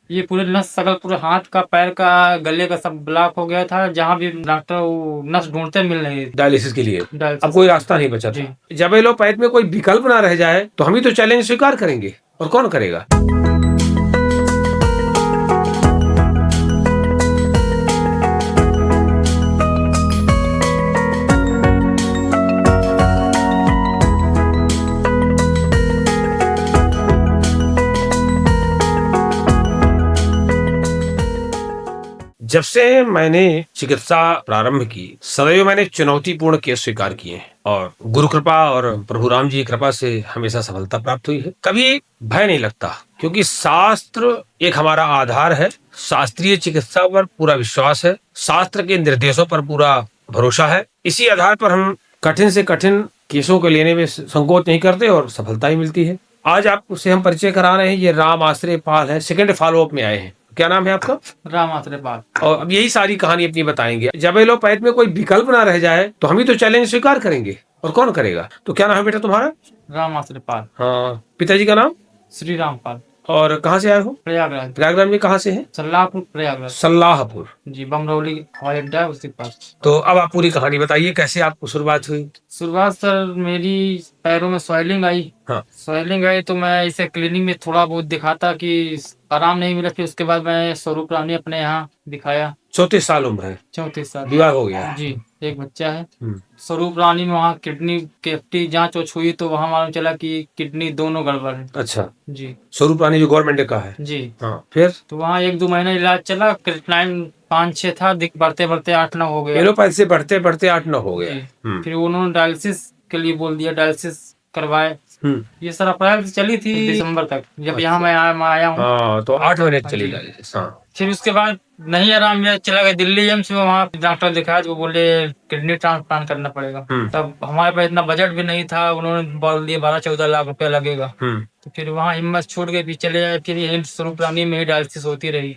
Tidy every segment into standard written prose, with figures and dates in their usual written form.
ये पूरे नस सकल पूरे हाथ का पैर का गले का सब ब्लॉक हो गया था। जहाँ भी डॉक्टर वो नस ढूंढते मिल रही थी डायलिसिस के लिए। डायलिसिस अब कोई रास्ता नहीं बचा था। जब एलोपैथ में कोई विकल्प ना रह जाए तो हम ही तो चैलेंज स्वीकार करेंगे, और कौन करेगा। जब से मैंने चिकित्सा प्रारंभ की, सदैव मैंने चुनौतीपूर्ण केस स्वीकार किए हैं और गुरु कृपा और प्रभु राम जी की कृपा से हमेशा सफलता प्राप्त हुई है। कभी भय नहीं लगता, क्योंकि शास्त्र एक हमारा आधार है। शास्त्रीय चिकित्सा पर पूरा विश्वास है, शास्त्र के निर्देशों पर पूरा भरोसा है। इसी आधार पर हम कठिन से कठिन केसों को लेने में संकोच नहीं करते और सफलता ही मिलती है। आज आपसे हम परिचय करा रहे हैं, ये राम आश्रय पाल है, सेकंड फॉलोअप में आए हैं। क्या नाम है आपका? राम आश्रय पाल। और अब यही सारी कहानी अपनी बताएंगे। जब एलोपैथ में कोई विकल्प ना रह जाए तो हम ही तो चैलेंज स्वीकार करेंगे, और कौन करेगा। तो क्या नाम है बेटा तुम्हारा? राम आश्रय पाल। हाँ, पिताजी का नाम? श्री राम पाल। और कहाँ से आए हो? प्रयागराज। प्रयागराज में कहाँ से है? सल्लाहपुर प्रयागराज। सल्लाहपुर जी, बमरौली हवाई अड्डा है उसके पास। तो अब आप पूरी कहानी बताइए, कैसे आपको शुरुआत हुई? शुरुआत सर मेरी पैरों में स्वेलिंग आई। हाँ। स्वेलिंग आई तो मैं इसे क्लिनिक में थोड़ा बहुत दिखाता कि आराम नहीं मिला। फिर उसके बाद मैं स्वरूप रानी अपने यहाँ दिखाया। 34 साल उम्र है, 34 साल। विवाह हो गया? जी, एक बच्चा है। स्वरूप रानी में वहाँ किडनी की जांच वाच हुई तो वहाँ मालूम चला कि किडनी दोनों गड़बड़ है। अच्छा। जी। स्वरूप रानी जो गवर्नमेंट का है? जी। हाँ, फिर? तो वहाँ 1-2 महीना इलाज चला। क्रिएटिनिन 5-6 था, बढ़ते बढ़ते 8-9 हो गया। एलोपैथ से बढ़ते बढ़ते 8-9 हो गया। फिर उन्होंने डायलिसिस के लिए बोल दिया, डायलिसिस करवाए। ये सर अप्रैल से चली थी दिसंबर तक, जब यहाँ मैं आया हूँ। हाँ, तो 8 महीने चली डायलिसिस। हाँ। फिर उसके बाद नहीं आराम मिला, चला गया दिल्ली एम्स में। वहाँ डॉक्टर दिखाया तो वो बोले किडनी ट्रांसप्लांट करना पड़ेगा। तब हमारे पास इतना बजट भी नहीं था। उन्होंने बोल दिया 12-14 लाख रुपया लगेगा। तो फिर वहाँ हिम्मत छूट गई, फिर चले जाए। फिर यही स्वरूप रानी में ही डायलिसिस होती रही।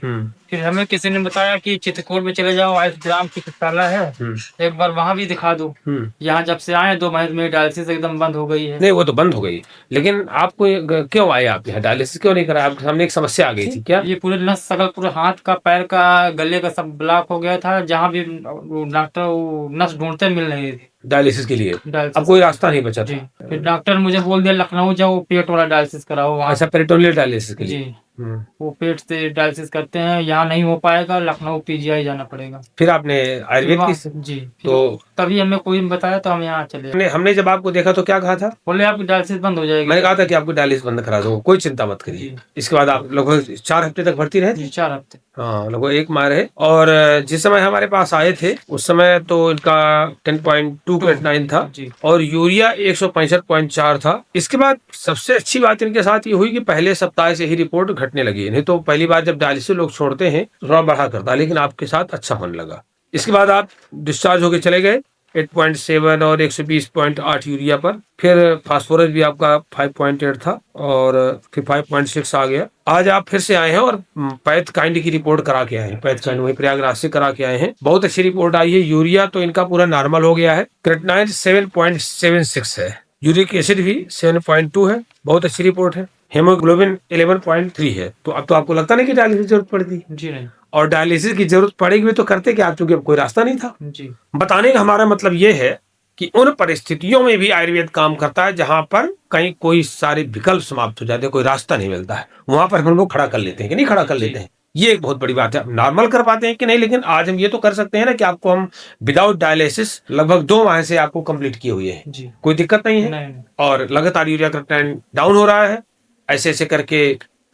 फिर हमें किसी ने बताया कि चित्रकूट में चले जाओ, आयुष ग्राम चिकित्सालय है, एक बार वहाँ भी दिखा दो। यहाँ जब से आए 2 महीने में डायलिसिस एकदम बंद हो गई है। नहीं, वो तो बंद हो गई, लेकिन आपको क्यों आए आप यहाँ? डायलिसिस क्यों नहीं करा? आपके सामने एक समस्या आ गई थी क्या? ये पूरे नस सकल पूरे हाथ का पैर का गले का सब ब्लॉक हो गया था। जहाँ भी डॉक्टर वो नस ढूंढते मिल रही थी डायलिसिस के लिए। अब कोई रास्ता नहीं बचा था। फिर डॉक्टर मुझे बोल दिया लखनऊ जाओ, पेट वाला डायलिसिस कराओ वहाँ। अच्छा, पेरिटोनियल डायलिसिस के लिए। वो पेट से डायलिसिस करते हैं, यहाँ नहीं हो पाएगा, लखनऊ पीजीआई जाना पड़ेगा। फिर आपने आयुर्वेद की? जी। तो तभी हमें कोई बताया तो हम यहाँ चले। हमने जब आपको देखा तो क्या कहा था? बोले आपकी डायलिसिस बंद हो जाएगी। मैंने कहा था कि आपको डायलिसिस बंद करा दो, कोई चिंता मत करिए। इसके बाद आप लगभग 4 हफ्ते तक भर्ती रहे? 4 हफ्ते। हाँ, लगभग 1 माह रहे। और जिस समय हमारे पास आए थे उस समय तो इनका 10.2 क्रिएटिनिन था और यूरिया 165.4 था। इसके बाद सबसे अच्छी बात इनके साथ ये हुई कि पहले सप्ताह से ही रिपोर्ट घटने लगी। नहीं तो पहली बार जब डायलिसिस लोग छोड़ते हैं तो थोड़ा बढ़ा करता, लेकिन आपके साथ अच्छा होने लगा। इसके बाद आप डिस्चार्ज होके चले गए 8.7 और 120.8 यूरिया पर। फिर फास्फोरस भी आपका 5.8 था और फिर 5.6 आ गया। आज आप फिर से आए हैं और पैथ काइंड की रिपोर्ट करा के आए हैं। पैथ काइंड वही प्रयागराज से करा के आए हैं। बहुत अच्छी रिपोर्ट आई है। यूरिया तो इनका पूरा नॉर्मल हो गया है। क्रिएटिनिन 7.76 है, यूरिक एसिड भी 7.2 है। बहुत अच्छी रिपोर्ट है। हेमोग्लोबिन 11.3 है। तो अब तो आपको लगता नहीं कि डायलिसिस की जरूरत पड़ती? जी नहीं। और डायलिसिस की जरूरत पड़ेगी भी तो करते क्या, क्योंकि अब कोई रास्ता नहीं था। जी। बताने का हमारा मतलब ये है कि उन परिस्थितियों में भी आयुर्वेद काम करता है जहां पर कहीं कोई सारे विकल्प समाप्त हो जाते हैं, कोई रास्ता नहीं मिलता है, वहां पर हम लोग खड़ा कर लेते हैं कि नहीं खड़ा कर लेते हैं। ये एक बहुत बड़ी बात है। नॉर्मल कर पाते हैं कि नहीं, लेकिन आज हम ये तो कर सकते हैं ना कि आपको हम विदाउट डायलिसिस लगभग 2 माह से आपको कंप्लीट किए हुए हैं। कोई दिक्कत नहीं है। नहीं। और लगातार यूरिया क्रिएटिनिन डाउन हो रहा है। ऐसे ऐसे करके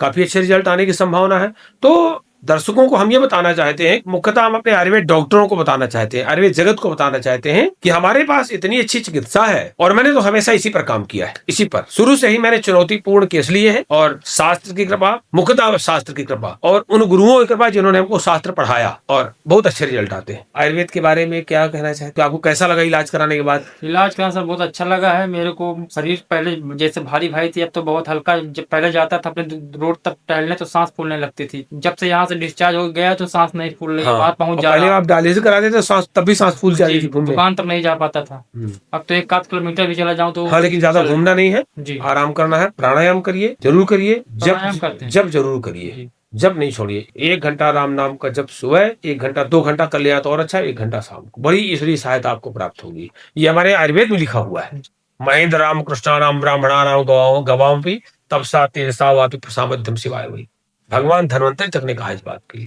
काफी अच्छे रिजल्ट आने की संभावना है। तो दर्शकों को हम ये बताना चाहते हैं, मुख्यतः हम अपने आयुर्वेद डॉक्टरों को बताना चाहते हैं, आयुर्वेद जगत को बताना चाहते हैं कि हमारे पास इतनी अच्छी चिकित्सा है। और मैंने तो हमेशा इसी पर काम किया है। इसी पर शुरू से ही मैंने चुनौतीपूर्ण केस लिए हैं और शास्त्र की कृपा, मुख्यतः शास्त्र की कृपा और उन गुरुओं की कृपा जिन्होंने हमको शास्त्र पढ़ाया, और बहुत अच्छे रिजल्ट आते हैं। आयुर्वेद के बारे में क्या कहना चाहते हो? आपको कैसा लगा इलाज कराने के बाद? इलाज कराने से बहुत अच्छा लगा है मेरे को। शरीर पहले जैसे भारी भारी थी, अब तो बहुत हल्का। जब पहले जाता था अपने रोड तक टहलने तो सांस फूलने लगती थी। जब से यहाँ से डिस्चार्ज हो गया तो सांस नहीं फूल रही। बाहर पहुंच जा रहा। पहले आप डायलिसिस कराते थे सांस, तब भी सांस फूल जा रही थी। दुकान तक नहीं जा पाता था। अब तो 1-8 किलोमीटर भी चला जाऊं तो। हाँ, लेकिन ज्यादा घूमना नहीं है। जी। आराम करना है। प्राणायाम करिए, जरूर करिए, जब जरूर करिए। जब नहीं छोड़िए। 1 घंटा राम नाम का जब सुबह, 1 घंटा 2 घंटा कर लिया तो और अच्छा, 1 घंटा शाम को, बड़ी ईश्वरीय सहायता आपको प्राप्त होगी। ये हमारे आयुर्वेद में लिखा हुआ है। महेंद्र राम कृष्णाराम ब्राह्मणाराम गवाओं भी तब सा तेजसा वापि प्रसामध्यम शिवाय वही। भगवान धन्वंतरि तक ने कहा इस बात के लिए।